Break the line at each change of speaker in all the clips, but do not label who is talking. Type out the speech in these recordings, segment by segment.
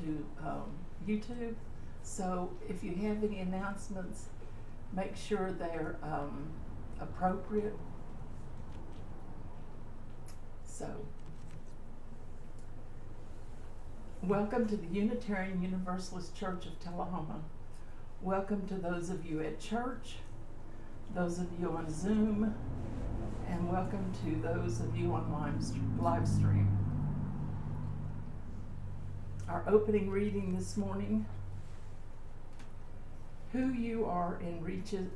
to YouTube. So if you have any announcements, make sure they're appropriate. So, welcome to the Unitarian Universalist Church of Tullahoma. Welcome to those of you at church, those of you on Zoom, and welcome to those of you on live stream. Our opening reading this morning: who you are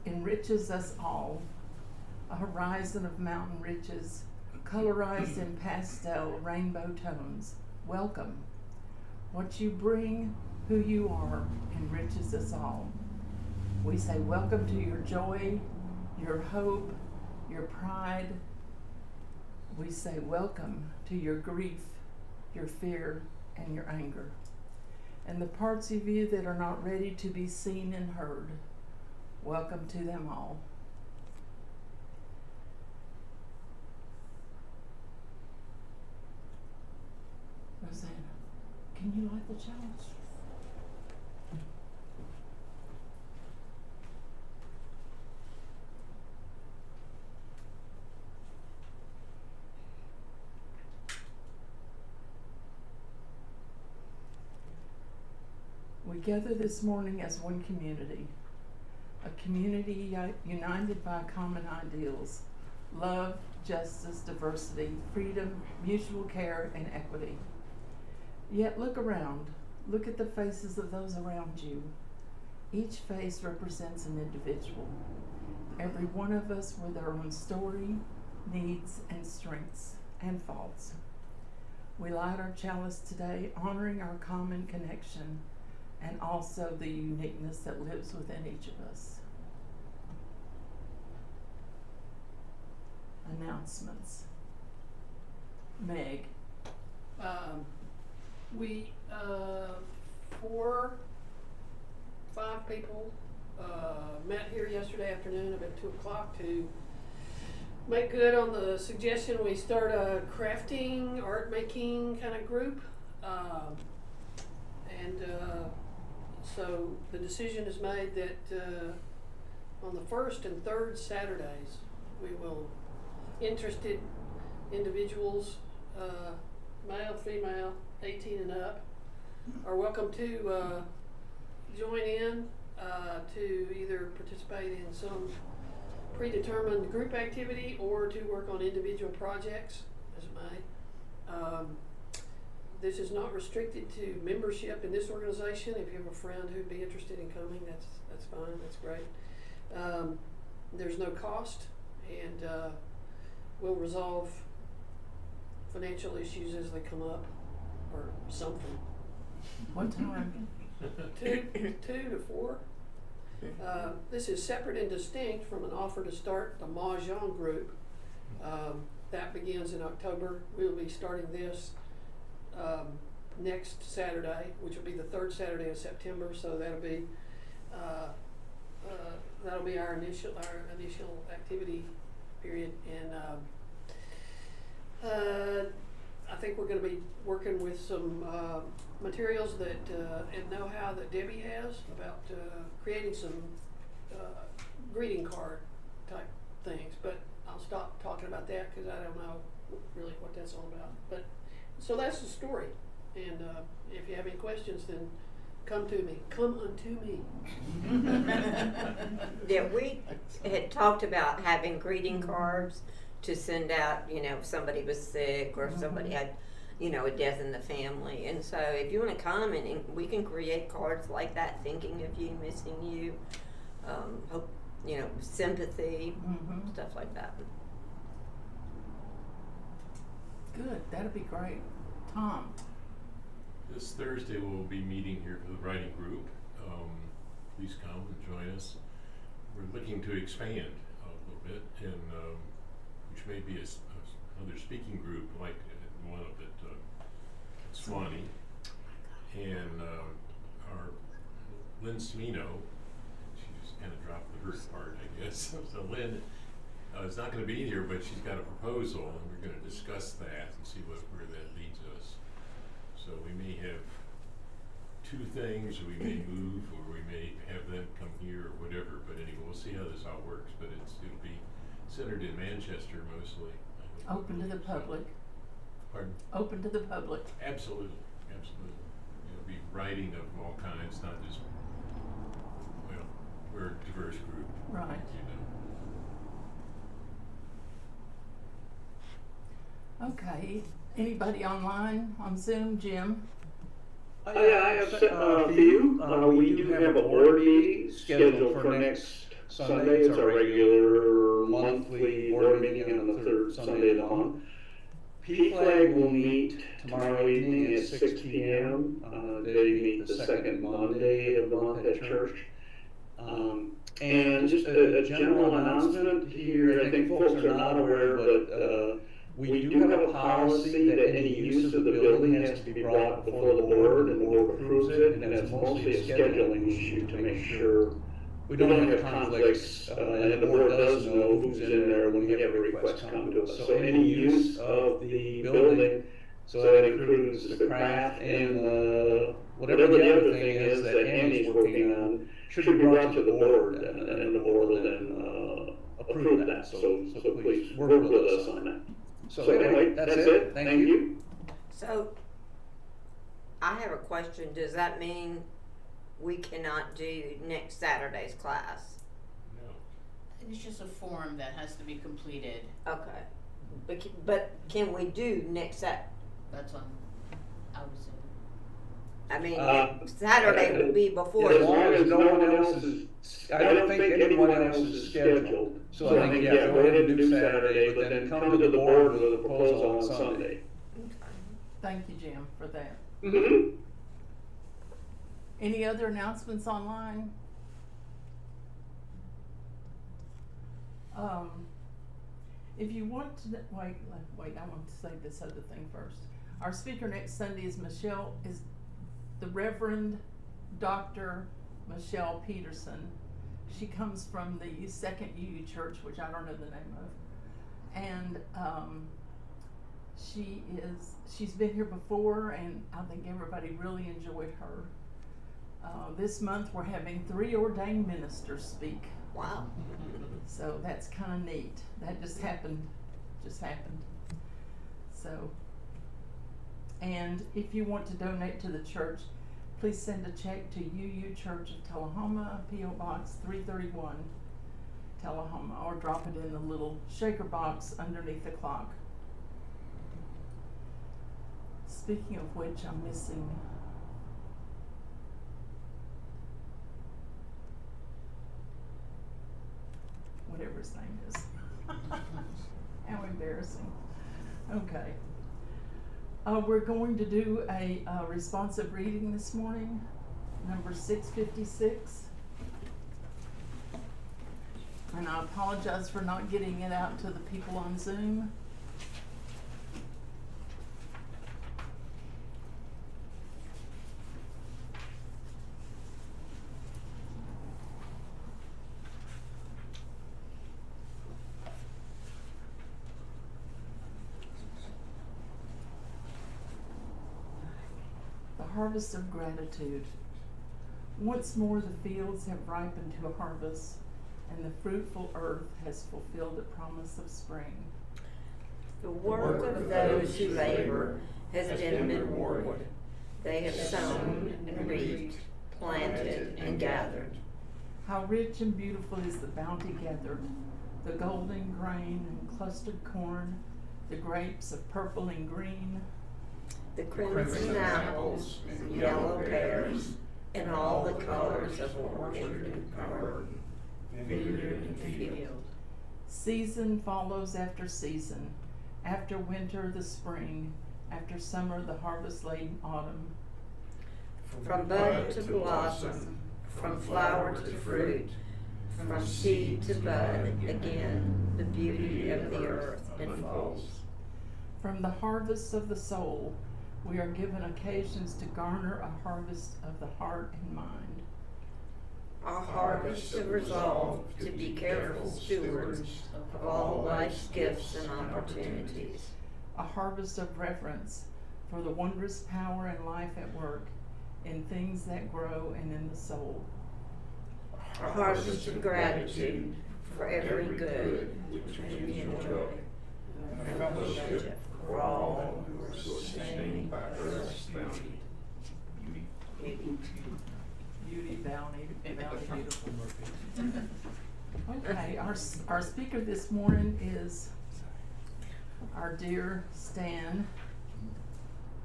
enriches us all, a horizon of mountain ridges, colorized in pastel rainbow tones. Welcome. What you bring, who you are, enriches us all. We say welcome to your joy, your hope, your pride. We say welcome to your grief, your fear, and your anger. And the parts of you that are not ready to be seen and heard, welcome to them all. Rosanna, can you light the chalice? We gather this morning as one community, a community united by common ideals: love, justice, diversity, freedom, mutual care, and equity. Yet look around. Look at the faces of those around you. Each face represents an individual. Every one of us with our own story, needs, and strengths, and faults. We light our chalice today, honoring our common connection and also the uniqueness that lives within each of us. Announcements. Meg.
We 5 people met here yesterday afternoon about 2 o'clock to make good on the suggestion we start a crafting, art making kind of group. So the decision is made that on the 1st and 3rd Saturdays, we will, interested individuals, male, female, 18 and up, are welcome to join in to either participate in some predetermined group activity or to work on individual projects, as it may. This is not restricted to membership in this organization. If you have a friend who'd be interested in coming, that's fine, that's great. There's no cost, and we'll resolve financial issues as they come up, or something.
What time?
2 to 4. This is separate and distinct from an offer to start the Mahjong group. That begins in October. We'll be starting this next Saturday, which will be the 3rd Saturday of September. So that'll be our initial activity period, and I think we're going to be working with some materials that and know-how that Debbie has about creating some greeting card type things. But I'll stop talking about that because I don't know really what that's all about. But so that's the story. And if you have any questions, then come to me. Come unto me.
Yeah, we had talked about having greeting cards to send out, if somebody was sick or if somebody had, a death in the family. And so if you want to come and we can create cards like that, thinking of you, missing you, hope, sympathy, stuff like that.
Good, that'd be great. Tom.
This Thursday we'll be meeting here for the writing group. Please come and join us. We're looking to expand a little bit, and which may be another speaking group like one up at Swanee. And our Lynn Smino, she just kind of dropped the hurt part, I guess. So Lynn is not going to be here, but she's got a proposal, and we're going to discuss that and see where that leads us. So we may have two things, we may move, or we may have them come here, or whatever, but anyway, we'll see how this all works, but it'll be centered in Manchester mostly. I hope.
Open to the public.
Pardon?
Open to the public.
Absolutely, absolutely. It'll be writing of all kinds, not just, well, we're a diverse group,
Right.
you know.
Okay. Anybody online on Zoom? Jim?
Yeah, I have a few. We do have a board meeting scheduled for next Sunday. It's our regular monthly board meeting on the third Sunday of the month. P-Flag will meet tomorrow evening at 6 p.m. They meet the second Monday of the month at church. And just a general announcement here, I think folks are not aware, but we do have a policy that any use of the building has to be brought before the board, and the board approves it, and that's mostly a scheduling issue to make sure we don't have conflicts, and the board does know who's in there when we have a request come to us. So any use of the building, so that includes the craft and whatever the other thing is that Andy's working on, should be brought to the board, and the board will then approve that. So please work with us on that. So anyway, that's it. Thank you.
So, I have a question. Does that mean we cannot do next Saturday's class?
No.
It's just a form that has to be completed.
Okay. But can we do next
That's on, I would say.
I mean, Saturday will be before.
As long as no one else is, I don't think anyone else is scheduled. So I think, yeah, go ahead and do Saturday, but then come to the board with a proposal on Sunday.
Okay.
Thank you, Jim, for that.
Mm-hmm.
Any other announcements online? If you want to, wait, I want to say this other thing first. Our speaker next Sunday is the Reverend Dr. Michelle Peterson. She comes from the Second UU Church, which I don't know the name of. And she's been here before, and I think everybody really enjoyed her. This month we're having 3 ordained ministers speak.
Wow.
So that's kind of neat. That just happened. So, and if you want to donate to the church, please send a check to UU Church of Tullahoma, P.O. Box 331, Tullahoma, or drop it in the little shaker box underneath the clock. Speaking of which, I'm missing whatever his name is. How embarrassing. Okay. We're going to do a responsive reading this morning, number 656. And I apologize for not getting it out to the people on Zoom. Harvest of gratitude. Once more the fields have ripened to a harvest, and the fruitful earth has fulfilled the promise of spring.
The work of those who labor has been rewarded. They have sown and reaped, planted and gathered.
How rich and beautiful is the bounty gathered, the golden grain and clustered corn, the grapes of purple and green,
the crimson apples and yellow pears, and all the colors of orchard and garden, vineyard and field.
Season follows after season, after winter the spring, after summer the harvest-laden autumn.
From bud to blossom, from flower to fruit, from seed to bud, again the beauty of the earth unfolds.
From the harvest of the soul, we are given occasions to garner a harvest of the heart and mind.
A harvest of resolve to be careful stewards of all life's gifts and opportunities.
A harvest of reverence for the wondrous power and life at work, in things that grow and in the soul.
A harvest of gratitude for every good which we enjoy.
And a fellowship for all who are sustained by earth's bounty.
Beauty, bounty, beautiful. Okay, our speaker this morning is our dear Stan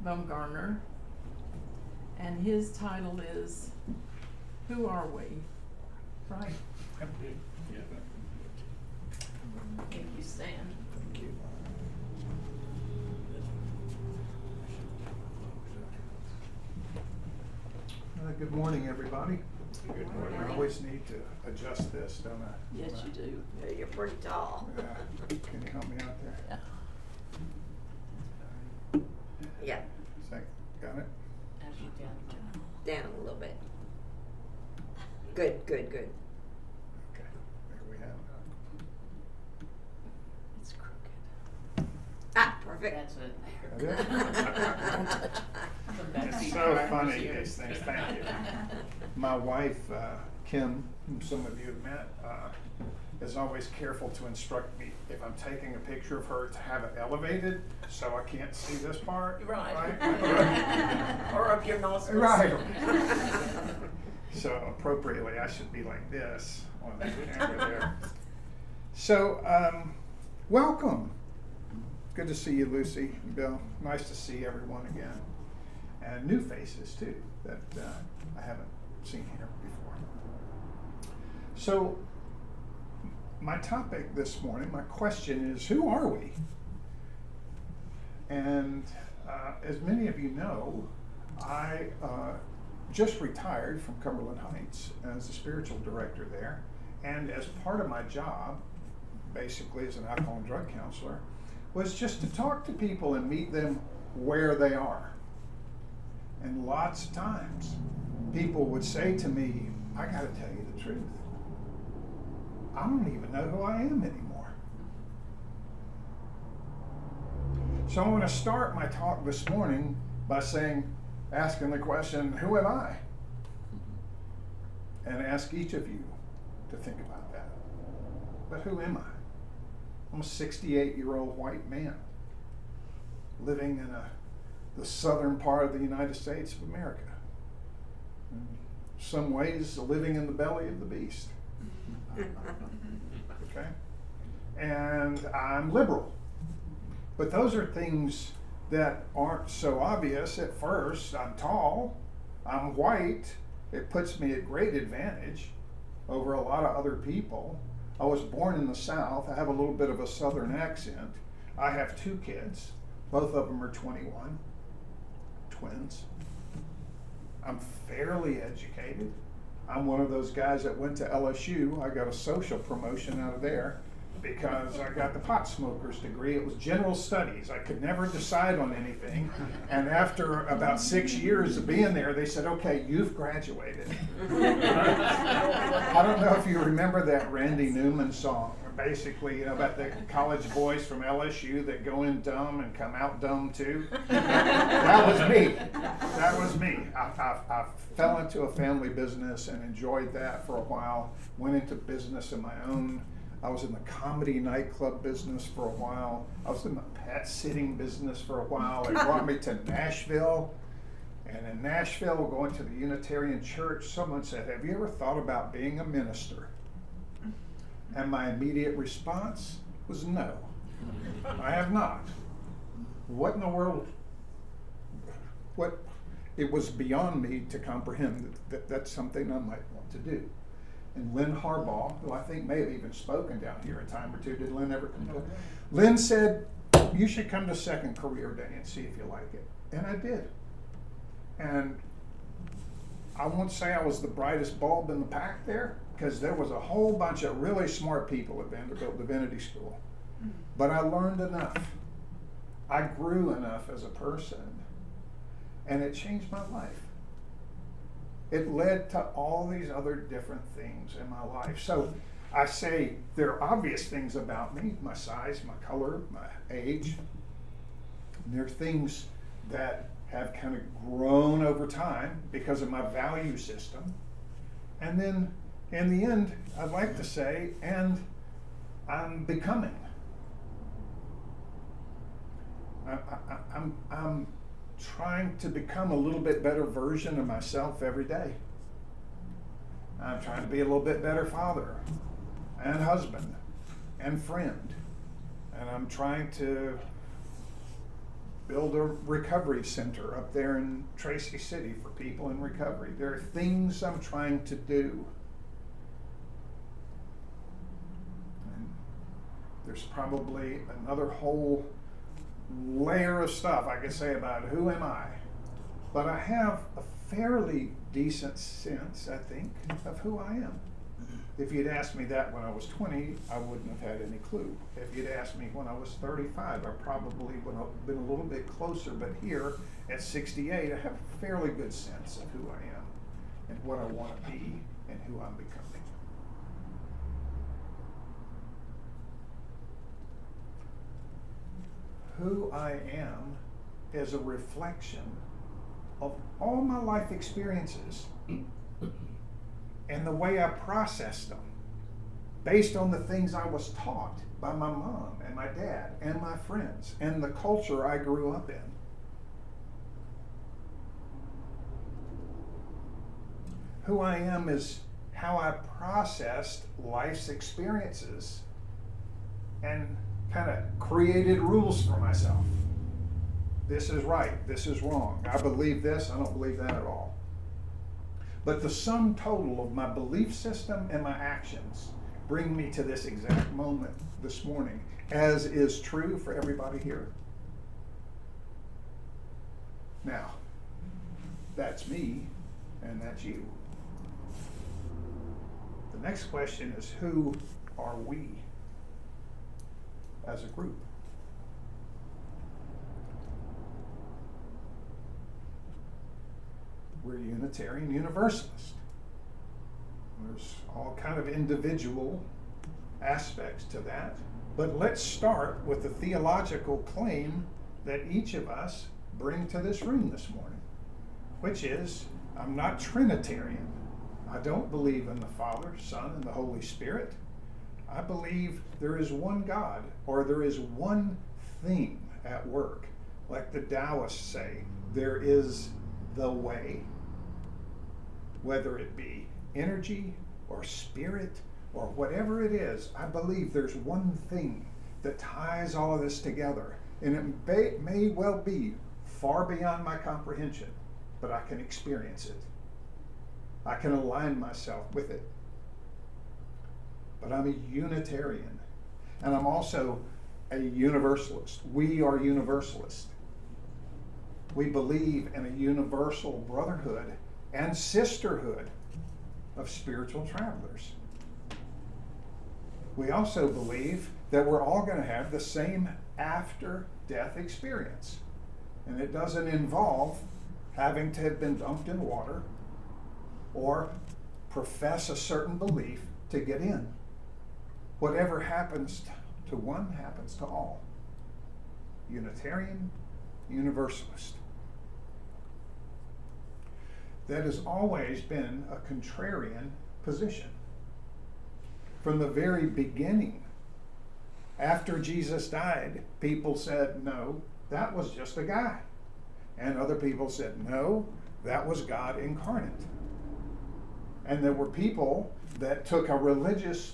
Bumgarner, and his title is Who Are We? Right. Thank you, Stan.
Good morning, everybody.
Good morning.
I always need to adjust this, don't I?
Yes, you do.
Yeah, you're pretty tall.
Can you help me out there?
Yeah.
Yeah,
Got it?
As you down.
down a little bit. Good.
Okay, there we have it.
It's crooked.
Ah, perfect.
That's it.
That it?
Come back to
It's
you
so
right
funny,
here.
these things, thank you. My wife, Kim, whom some of you have met, is always careful to instruct me if I'm taking a picture of her to have it elevated so I can't see this part.
Right.
Or up your nostrils.
Right. So appropriately, I should be like this on the camera there. So, welcome. Good to see you, Lucy and Bill. Nice to see everyone again. And new faces, too, that I haven't seen here before. So, my topic this morning, my question is, who are we? And as many of you know, I just retired from Cumberland Heights as the spiritual director there. And as part of my job, basically as an alcohol and drug counselor, was just to talk to people and meet them where they are. And lots of times, people would say to me, I gotta tell you the truth. I don't even know who I am anymore. So I'm gonna start my talk this morning by asking the question, who am I? And ask each of you to think about that. But who am I? I'm a 68-year-old white man living in the southern part of the United States of America. In some ways, living in the belly of the beast. Okay? And I'm liberal. But those are things that aren't so obvious at first. I'm tall, I'm white. It puts me at great advantage over a lot of other people. I was born in the South. I have a little bit of a Southern accent. I have 2 kids. Both of them are 21, twins. I'm fairly educated. I'm one of those guys that went to LSU. I got a social promotion out of there because I got the pot smoker's degree. It was general studies. I could never decide on anything. And after about 6 years of being there, they said, okay, you've graduated. I don't know if you remember that Randy Newman song, basically, about the college boys from LSU that go in dumb and come out dumb too. That was me. That was me. I fell into a family business and enjoyed that for a while, went into business of my own. I was in the comedy nightclub business for a while. I was in the pet sitting business for a while. It brought me to Nashville. And in Nashville, going to the Unitarian church, someone said, have you ever thought about being a minister? And my immediate response was no, I have not. What in the world? It was beyond me to comprehend that that's something I might want to do. And Lynn Harbaugh, who I think may have even spoken down here a time or two, did Lynn ever come? Lynn said, you should come to Second Career Day and see if you like it. And I did. And I won't say I was the brightest bulb in the pack there, because there was a whole bunch of really smart people at Vanderbilt Divinity School. But I learned enough. I grew enough as a person, and it changed my life. It led to all these other different things in my life. So I say there are obvious things about me, my size, my color, my age. And there are things that have kind of grown over time because of my value system. And then in the end, I'd like to say, and I'm becoming. I'm trying to become a little bit better version of myself every day. I'm trying to be a little bit better father and husband and friend. And I'm trying to build a recovery center up there in Tracy City for people in recovery. There are things I'm trying to do. And there's probably another whole layer of stuff I could say about who am I. But I have a fairly decent sense, I think, of who I am. If you'd asked me that when I was 20, I wouldn't have had any clue. If you'd asked me when I was 35, I probably would have been a little bit closer. But here at 68, I have a fairly good sense of who I am and what I want to be and who I'm becoming. Who I am is a reflection of all my life experiences and the way I processed them based on the things I was taught by my mom and my dad and my friends and the culture I grew up in. Who I am is how I processed life's experiences and kind of created rules for myself. This is right, this is wrong. I believe this, I don't believe that at all. But the sum total of my belief system and my actions bring me to this exact moment this morning, as is true for everybody here. Now, that's me and that's you. The next question is, who are we as a group? We're Unitarian Universalist. There's all kind of individual aspects to that. But let's start with the theological claim that each of us bring to this room this morning, which is, I'm not Trinitarian. I don't believe in the Father, Son, and the Holy Spirit. I believe there is one God, or there is one thing at work. Like the Taoists say, there is the way. Whether it be energy or spirit or whatever it is, I believe there's one thing that ties all of this together. And it may well be far beyond my comprehension, but I can experience it. I can align myself with it. But I'm a Unitarian, and I'm also a Universalist. We are Universalists. We believe in a universal brotherhood and sisterhood of spiritual travelers. We also believe that we're all going to have the same after-death experience. And it doesn't involve having to have been dumped in water or profess a certain belief to get in. Whatever happens to one happens to all. Unitarian, Universalist. That has always been a contrarian position. From the very beginning, after Jesus died, people said, no, that was just a guy. And other people said, no, that was God incarnate. And there were people that took a religious,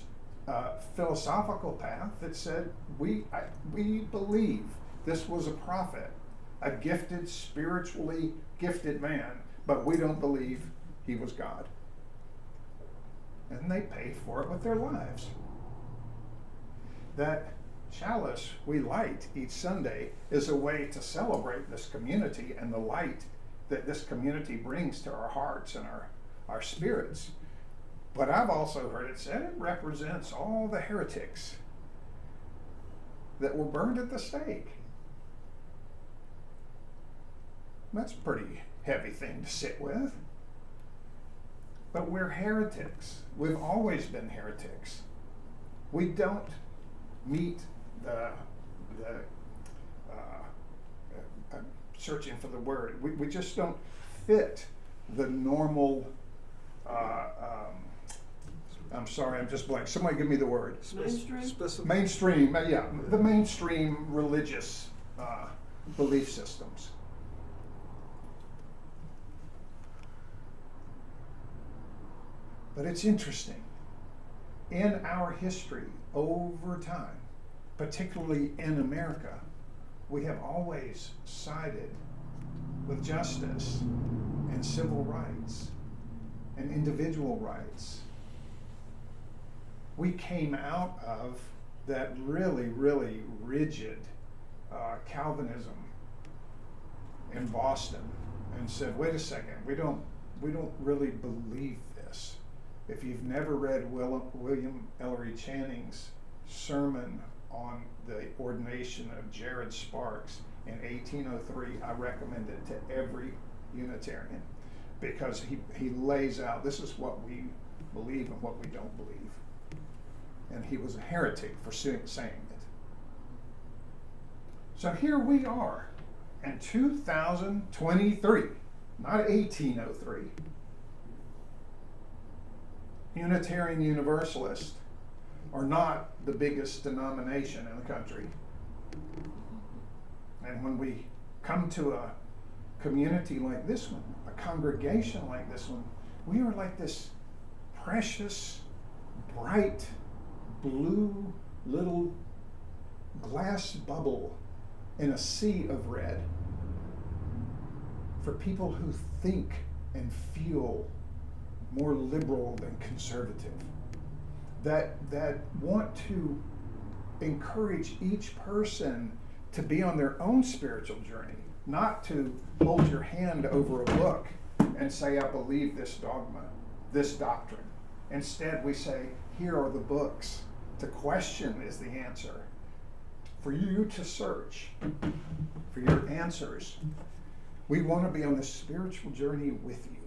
philosophical path that said, we believe this was a prophet, a gifted, spiritually gifted man, but we don't believe he was God. And they paid for it with their lives. That chalice we light each Sunday is a way to celebrate this community and the light that this community brings to our hearts and our spirits. But I've also heard it said it represents all the heretics that were burned at the stake. That's a pretty heavy thing to sit with. But we're heretics. We've always been heretics. We don't meet the searching for the word. We just don't fit the normal, I'm sorry, I'm just blank. Somebody give me the word.
Mainstream?
Mainstream, yeah, the mainstream religious belief systems. But it's interesting. In our history, over time, particularly in America, we have always sided with justice and civil rights and individual rights. We came out of that really, really rigid Calvinism in Boston and said, wait a second, we don't really believe this. If you've never read William Ellery Channing's sermon on the ordination of Jared Sparks in 1803, I recommend it to every Unitarian, because he lays out, this is what we believe and what we don't believe. And he was a heretic for saying it. So here we are in 2023, not 1803. Unitarian Universalist are not the biggest denomination in the country. And when we come to a community like this one, a congregation like this one, we are like this precious, bright, blue little glass bubble in a sea of red for people who think and feel more liberal than conservative, that want to encourage each person to be on their own spiritual journey, not to hold your hand over a book and say, I believe this dogma, this doctrine. Instead, we say, here are the books. To question is the answer. For you to search for your answers. We want to be on this spiritual journey with you.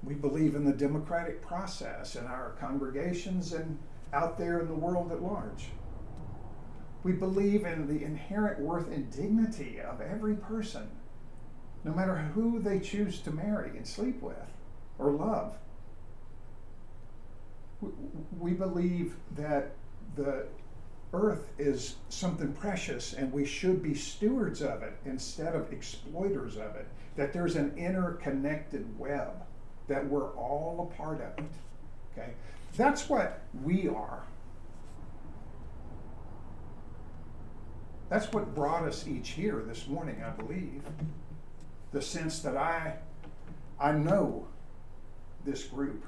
We believe in the democratic process in our congregations and out there in the world at large. We believe in the inherent worth and dignity of every person, no matter who they choose to marry and sleep with or love. We believe that the earth is something precious and we should be stewards of it instead of exploiters of it, that there's an interconnected web, that we're all a part of it, okay? That's what we are. That's what brought us each here this morning, I believe. The sense that I know this group.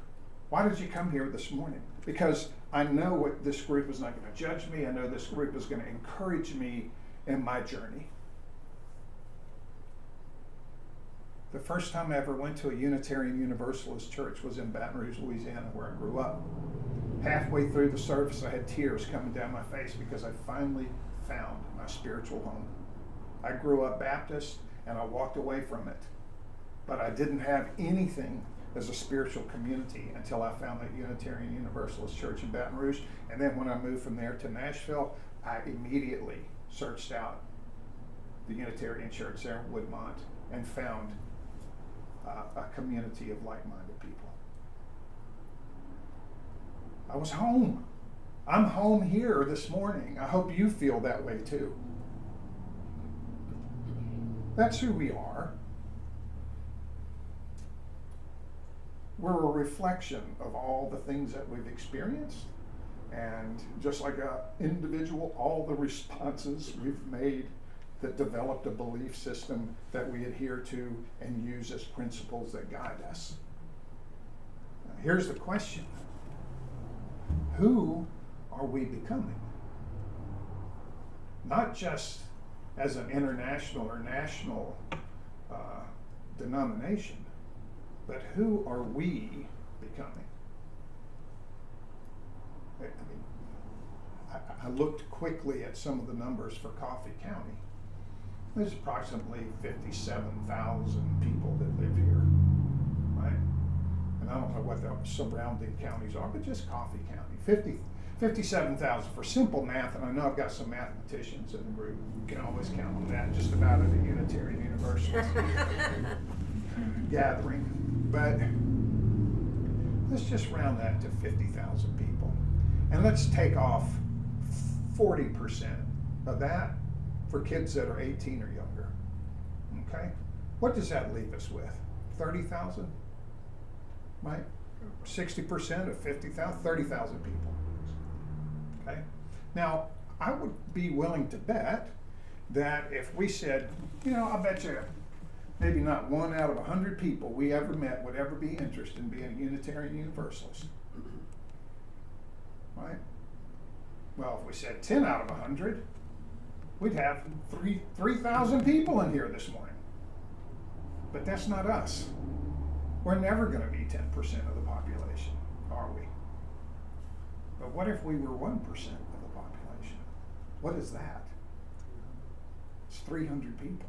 Why did you come here this morning? Because I know what this group is not going to judge me. I know this group is going to encourage me in my journey. The first time I ever went to a Unitarian Universalist church was in Baton Rouge, Louisiana, where I grew up. Halfway through the service, I had tears coming down my face because I finally found my spiritual home. I grew up Baptist and I walked away from it. But I didn't have anything as a spiritual community until I found that Unitarian Universalist church in Baton Rouge. And then when I moved from there to Nashville, I immediately searched out the Unitarian church there in Woodmont and found a community of like-minded people. I was home. I'm home here this morning. I hope you feel that way too. That's who we are. We're a reflection of all the things that we've experienced, and just like an individual, all the responses we've made that developed a belief system that we adhere to and use as principles that guide us. Now, here's the question. Who are we becoming? Not just as an international or national denomination, but who are we becoming? I looked quickly at some of the numbers for Coffee County. There's approximately 57,000 people that live here, right? And I don't know what the surrounding counties are, but just Coffee County. 57,000 for simple math, and I know I've got some mathematicians in the group. You can always count on that just about at a Unitarian Universalist gathering. But let's just round that to 50,000 people. And let's take off 40% of that for kids that are 18 or younger. Okay? What does that leave us with? 30,000? Right? 60% of 50,000, 30,000 people. Okay? Now, I would be willing to bet that if we said, I'll bet you maybe not 1 out of 100 people we ever met would ever be interested in being a Unitarian Universalist. Right? Well, if we said 10 out of 100, we'd have 3,000 people in here this morning. But that's not us. We're never going to be 10% of the population, are we? But what if we were 1% of the population? What is that? It's 300 people.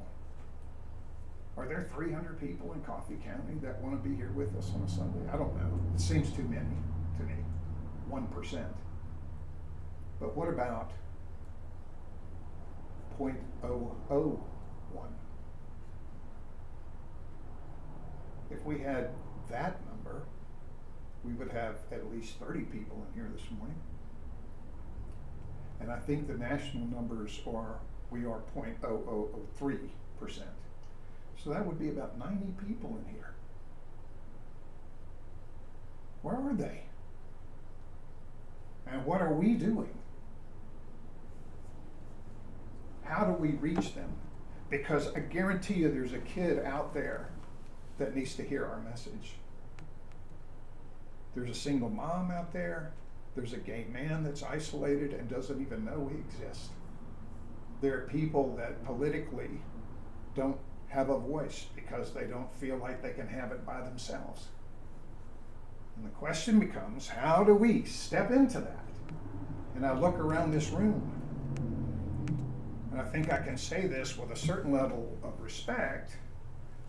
Are there 300 people in Coffee County that want to be here with us on a Sunday? I don't know. It seems too many to me. 1%. But what about 0.001? If we had that number, we would have at least 30 people in here this morning. And I think the national numbers we are 0.0003%. So that would be about 90 people in here. Where are they? And what are we doing? How do we reach them? Because I guarantee you there's a kid out there that needs to hear our message. There's a single mom out there. There's a gay man that's isolated and doesn't even know we exist. There are people that politically don't have a voice because they don't feel like they can have it by themselves. And the question becomes, how do we step into that? And I look around this room, and I think I can say this with a certain level of respect.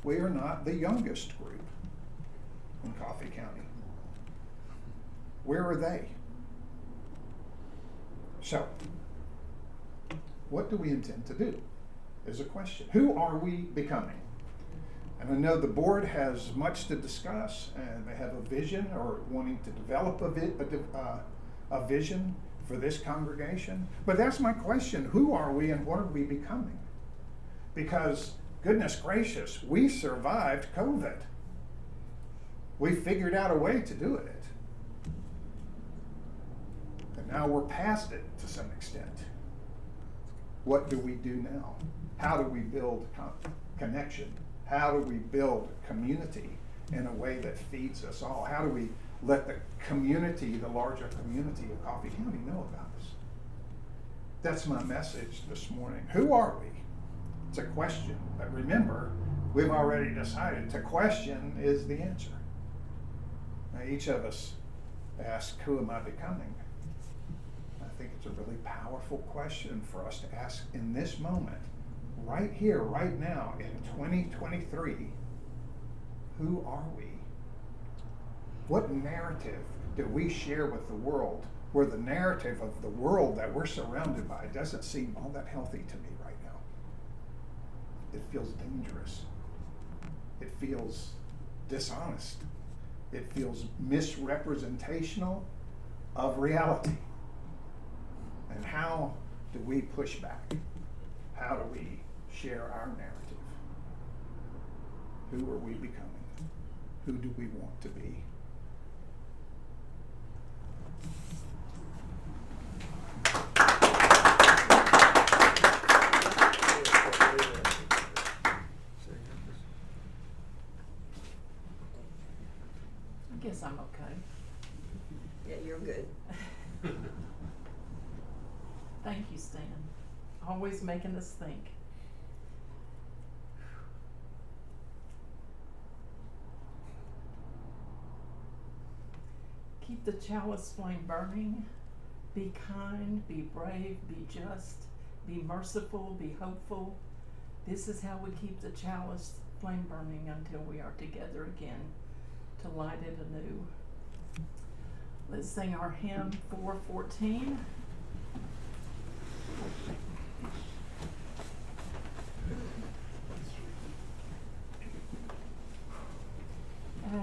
We are not the youngest group in Coffee County. Where are they? So, what do we intend to do is a question. Who are we becoming? And I know the board has much to discuss, and they have a vision or wanting to develop a vision for this congregation. But that's my question. Who are we and what are we becoming? Because goodness gracious, we survived COVID. We figured out a way to do it. And now we're past it to some extent. What do we do now? How do we build connection? How do we build community in a way that feeds us all? How do we let the community, the larger community of Coffee County, know about us? That's my message this morning. Who are we? It's a question, but remember, we've already decided to question is the answer. Now, each of us ask, who am I becoming? I think it's a really powerful question for us to ask in this moment, right here, right now, in 2023. Who are we? What narrative do we share with the world where the narrative of the world that we're surrounded by doesn't seem all that healthy to me right now? It feels dangerous. It feels dishonest. It feels misrepresentational of reality. And how do we push back? How do we share our narrative? Who are we becoming? Who do we want to be?
I guess I'm okay.
Yeah, you're good.
Thank you, Stan. Always making us think. Keep the chalice flame burning. Be kind, be brave, be just, be merciful, be hopeful. This is how we keep the chalice flame burning until we are together again to light it anew. Let's sing our hymn 414.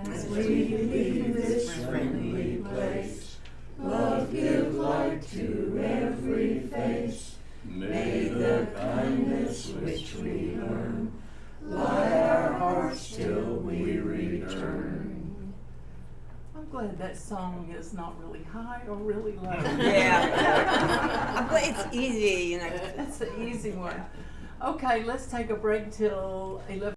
As we leave this friendly place, love give light to every face. May the kindness which we learn light our hearts till we return. I'm glad that song is not really high or really low.
Yeah. But it's easy, you know.
That's an easy one. Okay, let's take a break till 11.